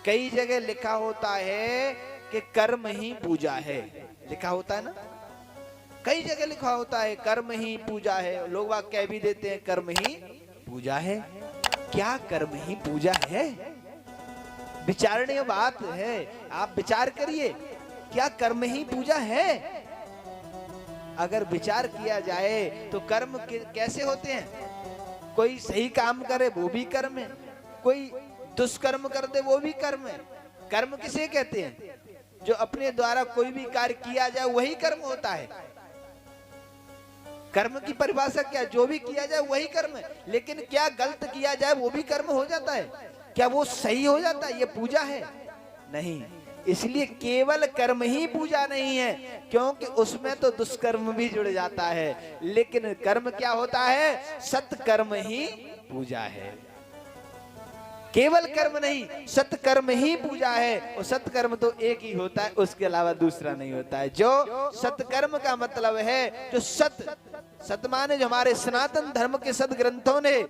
कई जगह लिखा होता है कि कर्म ही पूजा है, लिखा होता है ना, कई जगह लिखा होता है कर्म ही पूजा है। लोग वाक कह भी देते हैं कर्म ही पूजा है। क्या कर्म ही पूजा है? विचारणीय बात है, आप विचार करिए, क्या कर्म ही पूजा है? अगर विचार किया जाए तो कर्म कैसे होते हैं? कोई सही काम करे वो भी कर्म है, कोई दुष्कर्म कर दे वो भी कर्म है। कर्म किसे कहते हैं? जो अपने द्वारा कोई भी कार्य किया जाए वही कर्म होता है। कर्म की परिभाषा क्या? जो भी किया जाए वही कर्म है। लेकिन क्या गलत किया जाए वो भी कर्म हो जाता है? क्या वो सही हो जाता है? ये पूजा है? नहीं। इसलिए केवल कर्म ही पूजा नहीं है, क्योंकि उसमें तो दुष्कर्म भी जुड़ जाता है। लेकिन कर्म क्या होता है? सत्कर्म ही पूजा है। केवल कर्म नहीं, सत्कर्म ही पूजा है। और सत्कर्म तो एक ही होता है, उसके अलावा दूसरा नहीं होता है। जो सत्कर्म का मतलब है, जो सत माने जो हमारे सनातन धर्म के सद ग्रंथों ने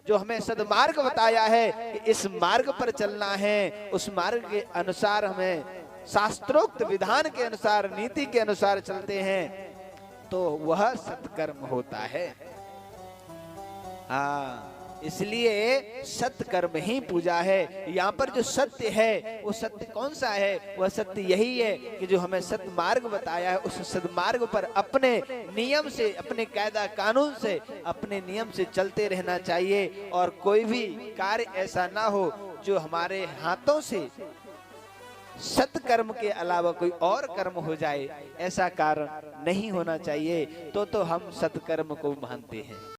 जो हमें सदमार्ग बताया है कि इस मार्ग पर चलना है, उस मार्ग के अनुसार हमें शास्त्रोक्त विधान के अनुसार, नीति के अनुसार चलते हैं, तो वह सत्कर्म होता है। हाँ, इसलिए सत्कर्म ही पूजा है। यहाँ पर जो सत्य है वो सत्य कौन सा है? वह सत्य यही है कि जो हमें सत्मार्ग बताया है, उस सत्मार्ग पर अपने नियम से, अपने कायदा कानून से, अपने नियम से चलते रहना चाहिए। और कोई भी कार्य ऐसा ना हो जो हमारे हाथों से सत्कर्म के अलावा कोई और कर्म हो जाए, ऐसा कारण नहीं होना चाहिए। तो हम सत्कर्म को मानते हैं।